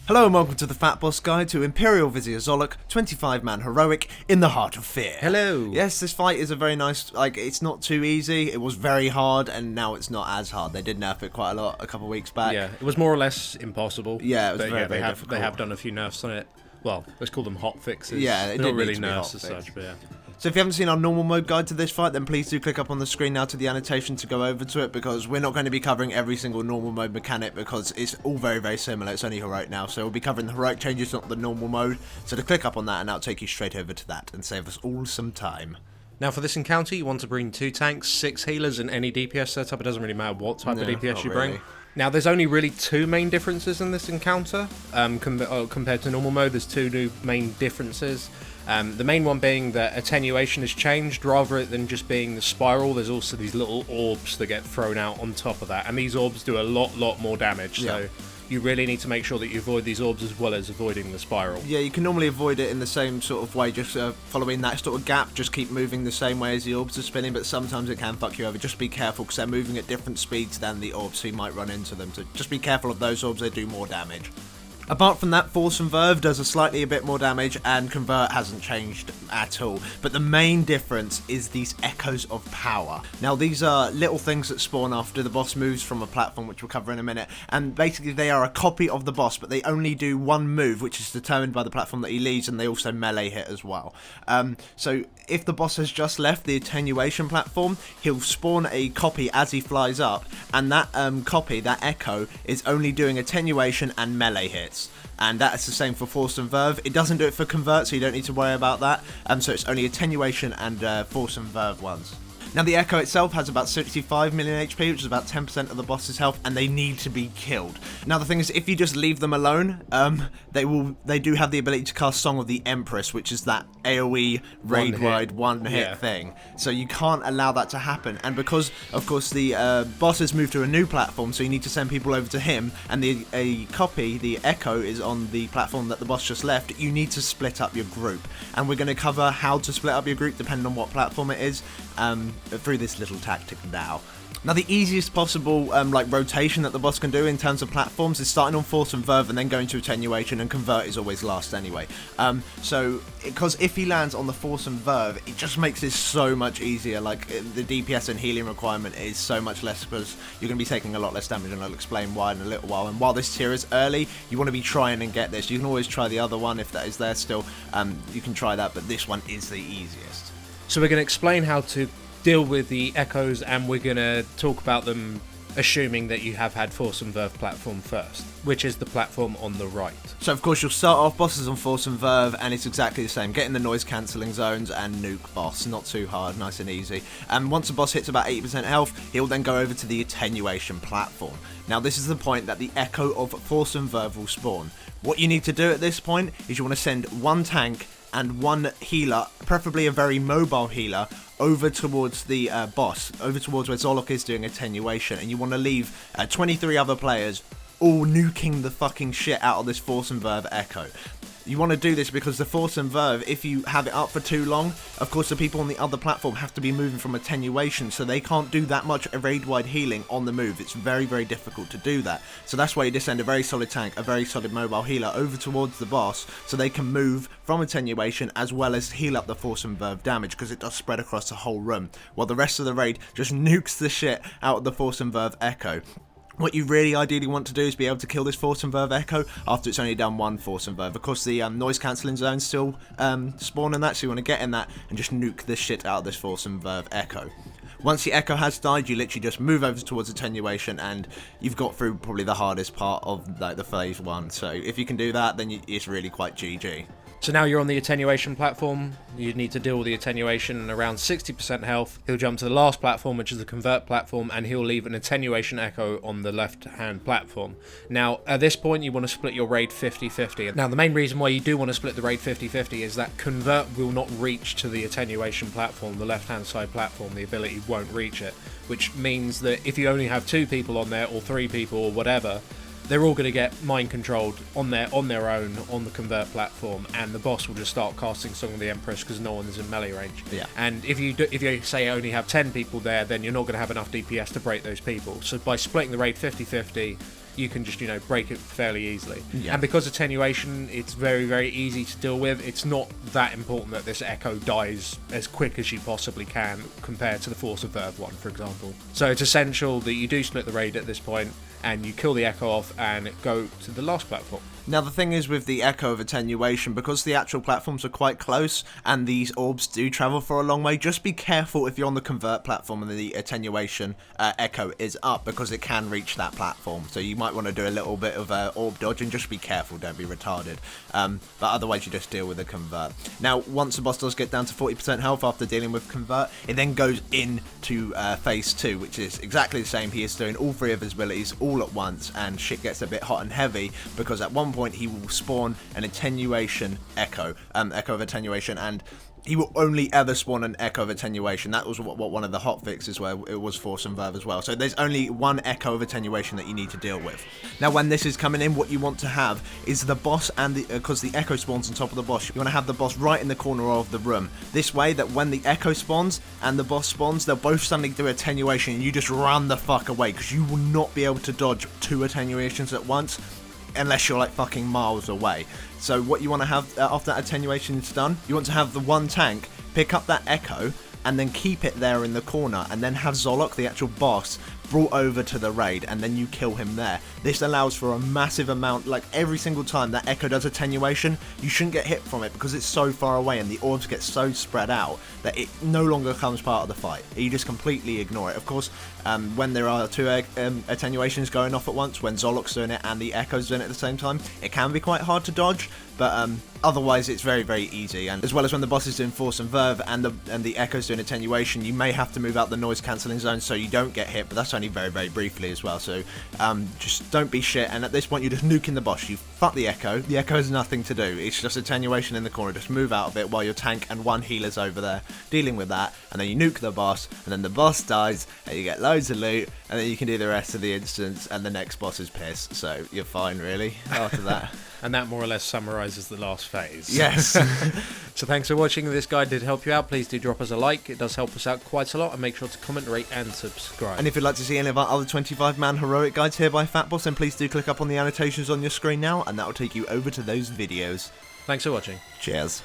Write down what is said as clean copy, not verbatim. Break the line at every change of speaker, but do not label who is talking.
Hello and welcome to the FatBoss Guide to Imperial Vizier Zor'lok, 25-man heroic in the heart of fear.
Hello.
Yes, this fight is a very nice, it's not too easy. It was very hard and now it's not as hard. They did nerf it quite a lot a couple of weeks back.
Yeah, it was more or less impossible.
Yeah, it was very
difficult. They have done a few nerfs on it. Well, let's call them hot fixes.
Yeah, it
not really
need to be
nerfs as
hot
such, but yeah.
So if you haven't seen our normal mode guide to this fight, then please do click up on the screen now to the annotation to go over to it, because we're not going to be covering every single normal mode mechanic because it's all very, very similar. It's only heroic now, so we'll be covering the heroic changes, not the normal mode. So to click up on that and that'll take you straight over to that and save us all some time.
Now for this encounter, you want to bring 2 tanks, 6 healers, and any DPS setup. It doesn't really matter what type of DPS you bring.
Really.
Now there's only really 2 main differences in this encounter compared to normal mode. There's 2 new main differences. The main one being that attenuation has changed. Rather than just being the spiral, there's also these little orbs that get thrown out on top of that, and these orbs do a lot more damage.
Yeah.
So you really need to make sure that you avoid these orbs as well as avoiding the spiral.
Yeah, you can normally avoid it in the same sort of way, just following that sort of gap, just keep moving the same way as the orbs are spinning, but sometimes it can fuck you over. Just be careful, because they're moving at different speeds than the orbs, so you might run into them. So just be careful of those orbs, they do more damage. Apart from that, Force and Verve does a bit more damage, and Convert hasn't changed at all. But the main difference is these Echoes of Power. Now, these are little things that spawn after the boss moves from a platform, which we'll cover in a minute. And basically, they are a copy of the boss, but they only do one move, which is determined by the platform that he leaves, and they also melee hit as well. So if the boss has just left the attenuation platform, he'll spawn a copy as he flies up, and that copy, that Echo, is only doing attenuation and melee hits. And that is the same for Force and Verve. It doesn't do it for Convert, so you don't need to worry about that. So it's only attenuation and Force and Verve ones. Now the Echo itself has about 65 million HP, which is about 10% of the boss's health, and they need to be killed. Now the thing is, if you just leave them alone, they do have the ability to cast Song of the Empress, which is that AoE raid-wide one-hit thing. So you can't allow that to happen. And because, of course, the boss has moved to a new platform, so you need to send people over to him, and a copy, the Echo, is on the platform that the boss just left, you need to split up your group. And we're going to cover how to split up your group depending on what platform it is, through this little tactic now. Now the easiest possible rotation that the boss can do in terms of platforms is starting on Force and Verve and then going to Attenuation, and Convert is always last anyway. Because if he lands on the Force and Verve, it just makes this so much easier. Like, the DPS and healing requirement is so much less, because you're going to be taking a lot less damage, and I'll explain why in a little while. And while this tier is early, you want to be trying and get this. You can always try the other one if that is there still. You can try that, but this one is the easiest.
So we're going to explain how to deal with the Echoes, and we're going to talk about them assuming that you have had Force and Verve platform first, which is the platform on the right.
So of course you'll start off bosses on Force and Verve, and it's exactly the same. Get in the noise cancelling zones and nuke boss. Not too hard, nice and easy. And once the boss hits about 80% health, he'll then go over to the attenuation platform. Now this is the point that the Echo of Force and Verve will spawn. What you need to do at this point is you want to send 1 tank and 1 healer, preferably a very mobile healer, over towards the boss, over towards where Zor'lok is doing attenuation, and you want to leave 23 other players all nuking the fucking shit out of this Force and Verve Echo. You want to do this because the Force and Verve, if you have it up for too long, of course the people on the other platform have to be moving from attenuation, so they can't do that much raid-wide healing on the move. It's very, very difficult to do that. So that's why you just send a very solid tank, a very solid mobile healer over towards the boss, so they can move from attenuation as well as heal up the Force and Verve damage, because it does spread across the whole room, while the rest of the raid just nukes the shit out of the Force and Verve Echo. What you really ideally want to do is be able to kill this Force and Verve Echo after it's only done 1 Force and Verve. Of course, the noise cancelling zone still spawning that, so you want to get in that and just nuke the shit out of this Force and Verve Echo. Once the Echo has died, you literally just move over towards attenuation, and you've got through probably the hardest part of the phase 1. So if you can do that, then it's really quite GG.
So now you're on the attenuation platform. You need to deal with the attenuation around 60% health. He'll jump to the last platform, which is the Convert platform, and he'll leave an attenuation Echo on the left-hand platform. Now, at this point, you want to split your raid 50-50. Now, the main reason why you do want to split the raid 50-50 is that Convert will not reach to the attenuation platform, the left-hand side platform. The ability won't reach it, which means that if you only have 2 people on there, or 3 people, or whatever, they're all going to get mind controlled on their own on the Convert platform, and the boss will just start casting Song of the Empress because no one's in melee range.
Yeah.
And if you say only have 10 people there, then you're not going to have enough DPS to break those people. So by splitting the raid 50-50, you can just, break it fairly easily.
Yeah.
And because attenuation, it's very, very easy to deal with. It's not that important that this Echo dies as quick as you possibly can compared to the Force of Verve one, for example. So it's essential that you do split the raid at this point, and you kill the Echo off and go to the last platform.
Now the thing is with the Echo of Attenuation, because the actual platforms are quite close and these orbs do travel for a long way, just be careful if you're on the Convert platform and the Attenuation Echo is up, because it can reach that platform. So you might want to do a little bit of orb dodge and just be careful, don't be retarded. But otherwise you just deal with the Convert. Now once the boss does get down to 40% health after dealing with Convert, it then goes into phase 2, which is exactly the same. He is doing all 3 of his abilities all at once, and shit gets a bit hot and heavy, because at one point he will spawn an Attenuation Echo, Echo of Attenuation, and he will only ever spawn an Echo of Attenuation. That was what one of the hot fixes where it was Force and Verve as well. So there's only one Echo of Attenuation that you need to deal with. Now when this is coming in, what you want to have is the boss, and because the Echo spawns on top of the boss, you want to have the boss right in the corner of the room. This way that when the Echo spawns and the boss spawns, they'll both suddenly do Attenuation and you just run the fuck away, because you will not be able to dodge 2 Attenuations at once unless you're like fucking miles away. So what you want to have after that Attenuation is done, you want to have the one tank pick up that Echo and then keep it there in the corner, and then have Zor'lok, the actual boss, brought over to the raid, and then you kill him there. This allows for a massive amount, like every single time that Echo does Attenuation, you shouldn't get hit from it because it's so far away and the orbs get so spread out that it no longer becomes part of the fight. You just completely ignore it. Of course, when there are 2 Attenuations going off at once, when Zor'lok's doing it and the Echo's doing it at the same time, it can be quite hard to dodge, but otherwise it's very, very easy. And as well as when the boss is doing Force and Verve and the Echo's doing Attenuation, you may have to move out the noise cancelling zone so you don't get hit, but that's only very, very briefly as well. So just don't be shit, and at this point you're just nuking the boss. You fuck the Echo has nothing to do, it's just Attenuation in the corner. Just move out of it while your tank and 1 healer's over there dealing with that, and then you nuke the boss, and then the boss dies and you get loads of loot, and then you can do the rest of the instance, and the next boss is pissed, so you're fine really after that.
And that more or less summarises the last phase.
Yes.
So thanks for watching. If this guide did help you out, please do drop us a like. It does help us out quite a lot, and make sure to comment, rate and subscribe.
And if you'd like to see any of our other 25-man heroic guides here by FatBoss, then please do click up on the annotations on your screen now, and that will take you over to those videos.
Thanks for watching.
Cheers.